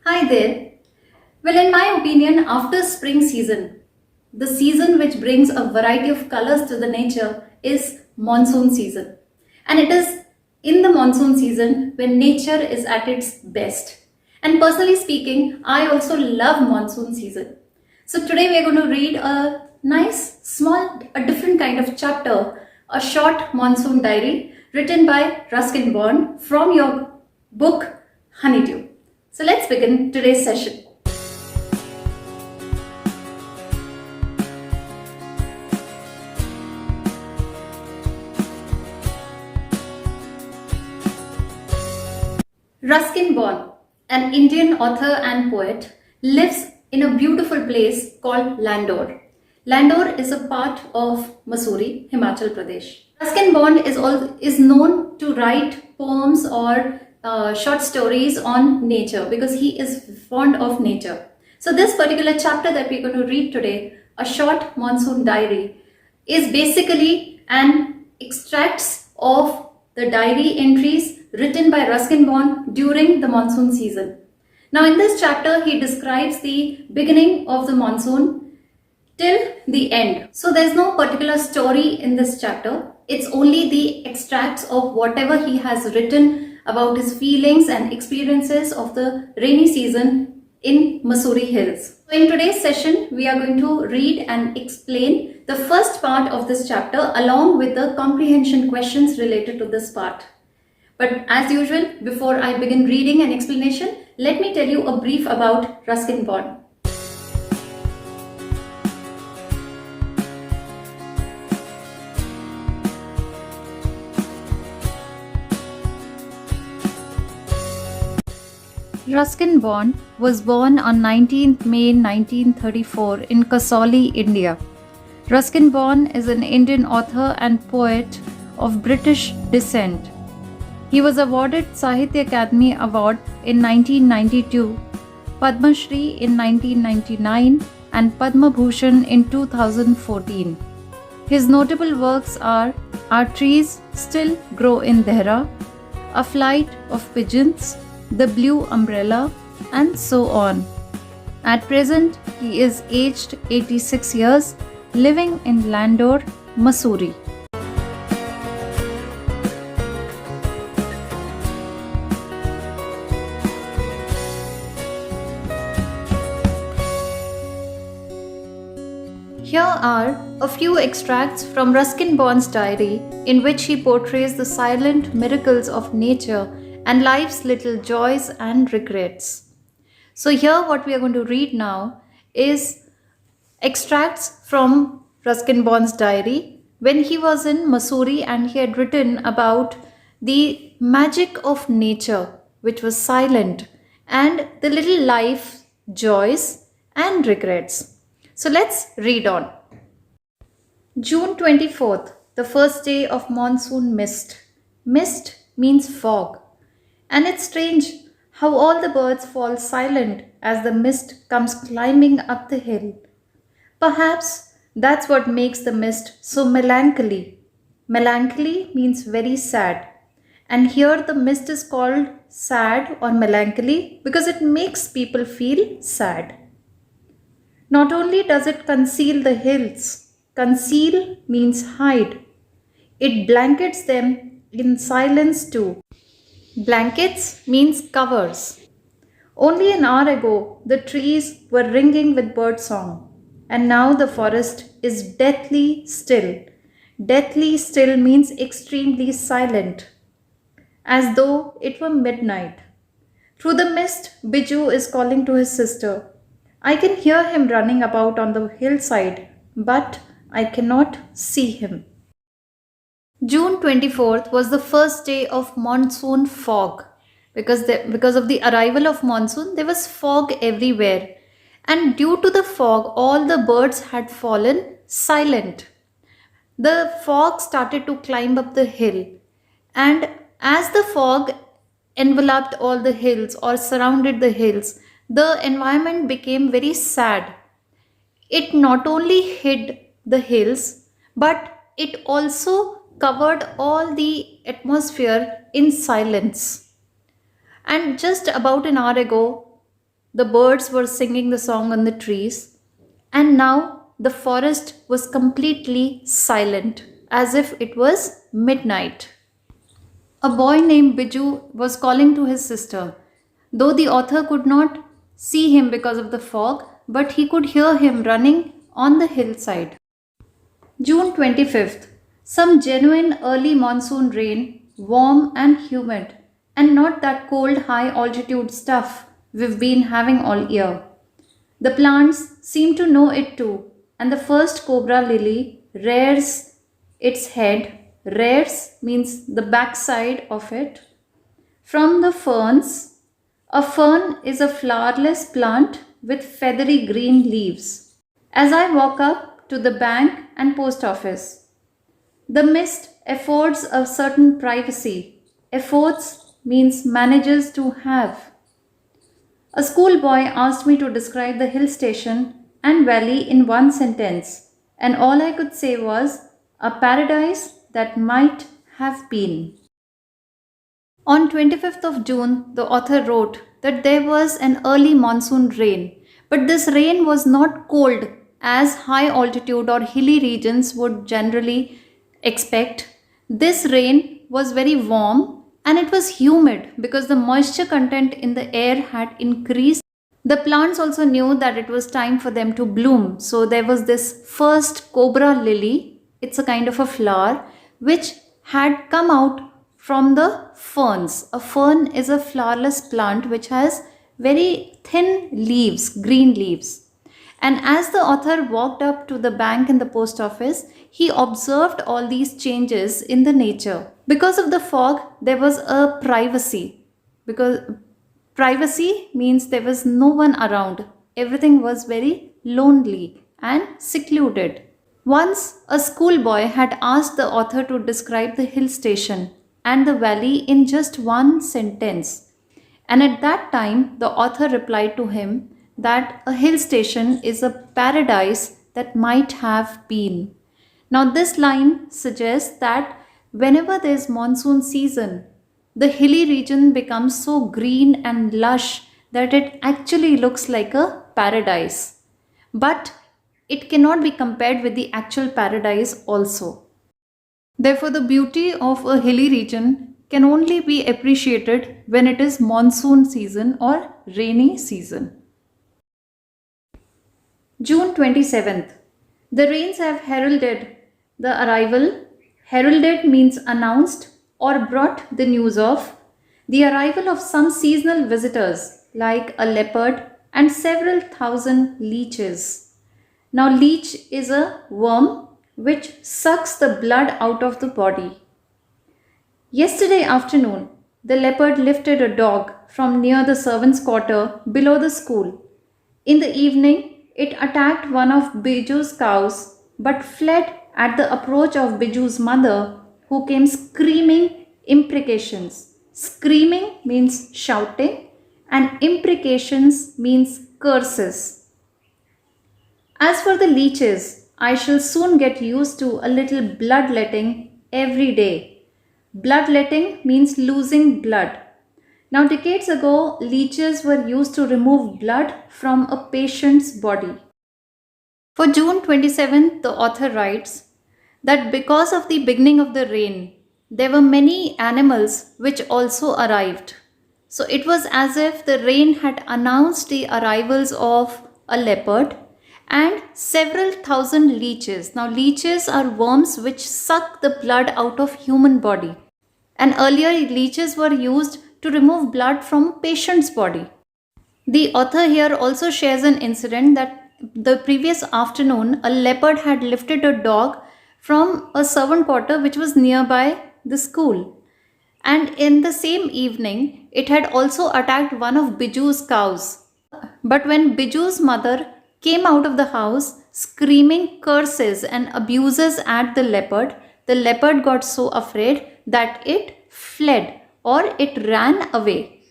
Hi there. Well, in my opinion, after spring season, the season which brings a variety of colors to the nature is monsoon season. And it is in the monsoon season when nature is at its best. And personally speaking, I also love monsoon season. So today we are going to read a nice, small, a different kind of chapter, a short monsoon diary written by Ruskin Bond from your book Honeydew. So let's begin today's session. Ruskin Bond, an Indian author and poet, lives in a beautiful place called Landor. Landor is a part of Mussoorie, Himachal Pradesh. Ruskin Bond is known to write poems or short stories on nature because he is fond of nature. So this particular chapter that we're going to read today, a short monsoon diary, is basically an extracts of the diary entries written by Ruskin Bond during the monsoon season. Now in this chapter, he describes the beginning of the monsoon till the end. So there's no particular story in this chapter. It's only the extracts of whatever he has written about his feelings and experiences of the rainy season in Mussoorie Hills. So in today's session, we are going to read and explain the first part of this chapter along with the comprehension questions related to this part. But as usual, before I begin reading and explanation, let me tell you a brief about Ruskin Bond. Ruskin Bond was born on 19th May 1934 in Kasauli, India. Ruskin Bond is an Indian author and poet of British descent. He was awarded Sahitya Akademi Award in 1992, Padma Shri in 1999 and Padma Bhushan in 2014. His notable works are Our Trees Still Grow in Dehra, A Flight of Pigeons, The Blue Umbrella, and so on. At present, he is aged 86 years, living in Landor, Mussoorie. Here are a few extracts from Ruskin Bond's diary in which he portrays the silent miracles of nature and life's little joys and regrets. So here what we are going to read now is extracts from Ruskin Bond's diary when he was in Mussoorie and he had written about the magic of nature which was silent and the little life joys and regrets. So let's read on. June 24th, the first day of monsoon mist. Mist means fog. And it's strange how all the birds fall silent as the mist comes climbing up the hill. Perhaps that's what makes the mist so melancholy. Melancholy means very sad. And here the mist is called sad or melancholy because it makes people feel sad. Not only does it conceal the hills, conceal means hide. It blankets them in silence too. Blankets means covers. Only an hour ago, the trees were ringing with birdsong, and now the forest is deathly still. Deathly still means extremely silent, as though it were midnight. Through the mist, Biju is calling to his sister. I can hear him running about on the hillside, but I cannot see him. June 24th was the first day of monsoon fog. Because of the arrival of monsoon, there was fog everywhere. And due to the fog, all the birds had fallen silent. The fog started to climb up the hill. And as the fog enveloped all the hills or surrounded the hills, the environment became very sad. It not only hid the hills, but it also covered all the atmosphere in silence. And just about an hour ago, The birds were singing the song on the trees, and now the forest was completely silent, as if it was midnight. A boy named Biju was calling to his sister. Though the author could not see him because of the fog, but he could hear him running on the hillside. June 25th. Some genuine early monsoon rain, warm and humid, and not that cold high altitude stuff we've been having all year. The plants seem to know it too, and the first cobra lily rears its head. Rears means the backside of it. From the ferns, a fern is a flowerless plant with feathery green leaves. As I walk up to the bank and post office, the mist affords a certain privacy. Affords means manages to have. A schoolboy asked me to describe the hill station and valley in one sentence, and all I could say was a paradise that might have been. On 25th of June, the author wrote that there was an early monsoon rain, but this rain was not cold as high altitude or hilly regions would generally expect. This rain was very warm and it was humid because the moisture content in the air had increased. The plants also knew that it was time for them to bloom. So there was this first cobra lily. It's a kind of a flower which had come out from the ferns. A fern is a flowerless plant which has very thin leaves, green leaves. And as the author walked up to the bank in the post office, he observed all these changes in the nature. Because of the fog, there was a privacy. Because privacy means there was no one around. Everything was very lonely and secluded. Once, a schoolboy had asked the author to describe the hill station and the valley in just one sentence. And at that time, the author replied to him that a hill station is a paradise that might have been. Now, this line suggests that whenever there is monsoon season, the hilly region becomes so green and lush that it actually looks like a paradise. But it cannot be compared with the actual paradise also. Therefore, the beauty of a hilly region can only be appreciated when it is monsoon season or rainy season. June 27th. The rains have heralded the arrival. Heralded means announced or brought the news of the arrival of some seasonal visitors like a leopard and several thousand leeches. Now, leech is a worm which sucks the blood out of the body. Yesterday afternoon, the leopard lifted a dog from near the servants' quarter below the school. In the evening, it attacked one of Biju's cows but fled at the approach of Biju's mother, who came screaming imprecations. Screaming means shouting and imprecations means curses. As for the leeches, I shall soon get used to a little bloodletting every day. Bloodletting means losing blood. Now, decades ago, leeches were used to remove blood from a patient's body. For June 27th, the author writes that because of the beginning of the rain, there were many animals which also arrived. So it was as if the rain had announced the arrivals of a leopard and several thousand leeches. Now, leeches are worms which suck the blood out of human body. And earlier, leeches were used to remove blood from a patient's body. The author here also shares an incident that the previous afternoon, a leopard had lifted a dog from a servant quarter which was nearby the school. And in the same evening, it had also attacked one of Biju's cows. But when Biju's mother came out of the house screaming curses and abuses at the leopard got so afraid that it fled or it ran away.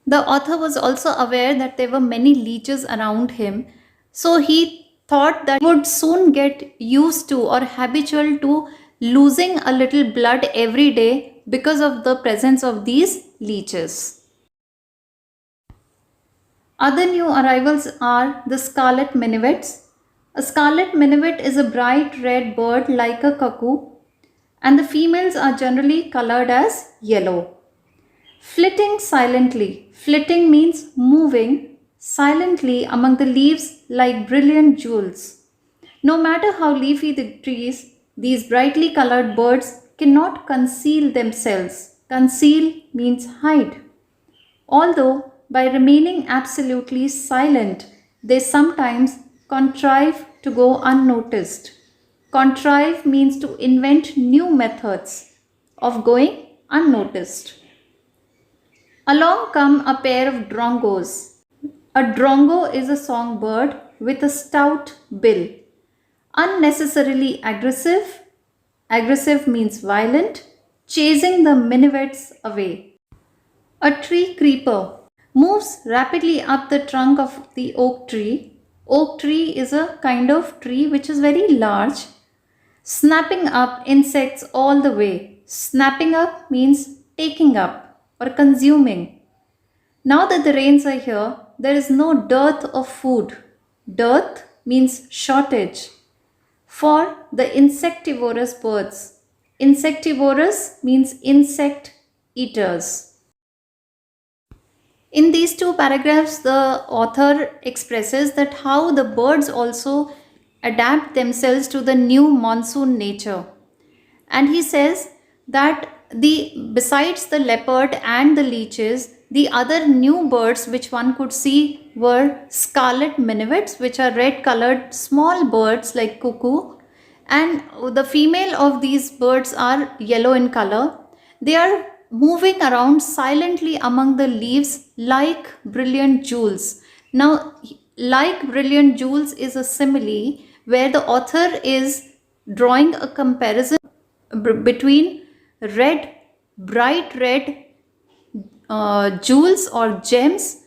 The author was also aware that there were many leeches around him, so he thought that he would soon get used to or habitual to losing a little blood every day because of the presence of these leeches. Other new arrivals are the scarlet minivets. A scarlet minivet is a bright red bird like a cuckoo, and the females are generally colored as yellow. Flitting silently. Flitting means moving silently among the leaves like brilliant jewels. No matter how leafy the trees, these brightly colored birds cannot conceal themselves. Conceal means hide. Although, by remaining absolutely silent, they sometimes contrive to go unnoticed. Contrive means to invent new methods of going unnoticed. Along come a pair of drongos. A drongo is a songbird with a stout bill. Unnecessarily aggressive. Aggressive means violent, chasing the minivets away. A tree creeper moves rapidly up the trunk of the oak tree. Oak tree is a kind of tree which is very large, snapping up insects all the way. Snapping up means taking up or consuming. Now that the rains are here, there is no dearth of food. Dearth means shortage for the insectivorous birds. Insectivorous means insect eaters. In these two paragraphs, the author expresses that how the birds also adapt themselves to the new monsoon nature. And he says that besides the leopard and the leeches, the other new birds which one could see were scarlet minivets, which are red colored small birds like cuckoo, and the female of these birds are yellow in color. They are moving around silently among the leaves like brilliant jewels. Now, like brilliant jewels is a simile where the author is drawing a comparison between red, bright red jewels or gems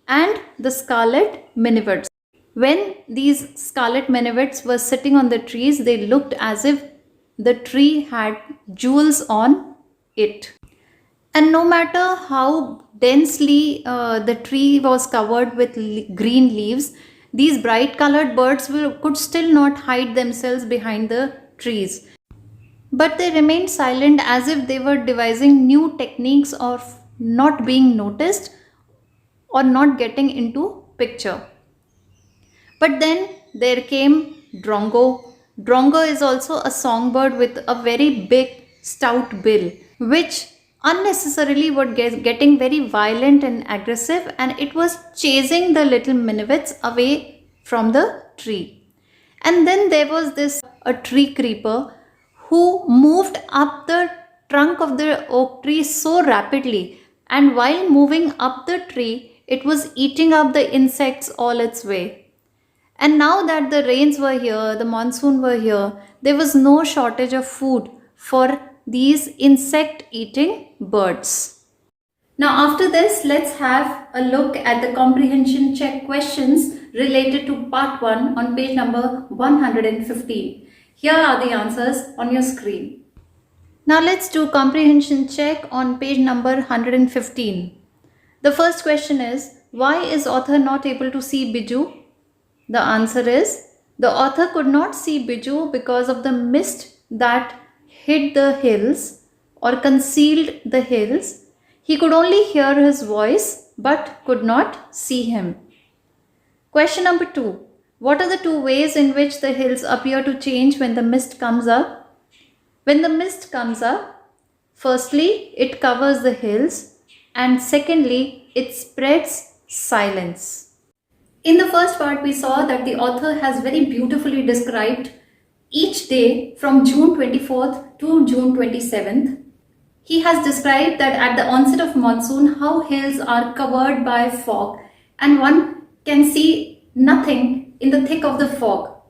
and the scarlet minivets. When these scarlet minivets were sitting on the trees, they looked as if the tree had jewels on it. And no matter how densely the tree was covered with green leaves, these bright colored birds could still not hide themselves behind the trees. But they remained silent as if they were devising new techniques of not being noticed or not getting into picture. But then there came Drongo. Drongo is also a songbird with a very big, stout bill, which unnecessarily were getting very violent and aggressive, and it was chasing the little minivets away from the tree. And then there was this a tree creeper who moved up the trunk of the oak tree so rapidly, and while moving up the tree, it was eating up the insects all its way. And now that the rains were here, the monsoon were here, there was no shortage of food for these insect eating birds. Now, after this, let's have a look at the comprehension check questions related to part 1 on page number 115. Here are the answers on your screen. Now, let's do comprehension check on page number 115. The first question is, why is author not able to see Biju? The answer is, the author could not see Biju because of the mist that hid the hills or concealed the hills. He could only hear his voice but could not see him. Question number 2. What are the two ways in which the hills appear to change when the mist comes up? When the mist comes up, firstly, it covers the hills, and secondly, it spreads silence. In the first part, we saw that the author has very beautifully described each day from June 24th to June 27th. He has described that at the onset of monsoon, how hills are covered by fog and one can see nothing in the thick of the fog.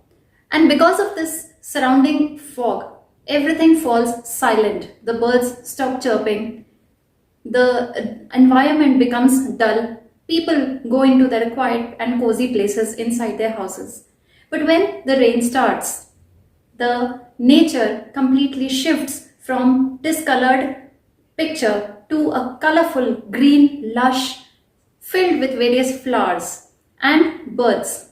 And because of this surrounding fog, everything falls silent. The birds stop chirping. The environment becomes dull. People go into their quiet and cozy places inside their houses. But when the rain starts, the nature completely shifts from discolored picture to a colorful green lush filled with various flowers and birds.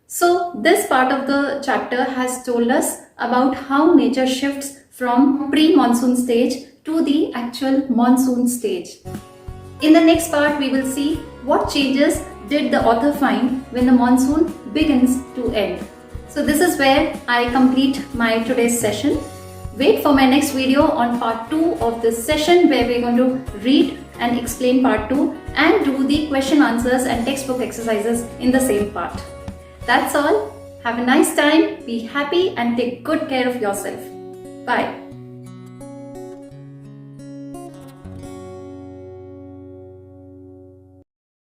So this part of the chapter has told us about how nature shifts from pre-monsoon stage to the actual monsoon stage. In the next part, we will see what changes did the author find when the monsoon begins to end. So this is where I complete my today's session. Wait for my next video on part 2 of this session, where we're going to read and explain part 2 and do the question answers and textbook exercises in the same part. That's all. Have a nice time, be happy and take good care of yourself. Bye.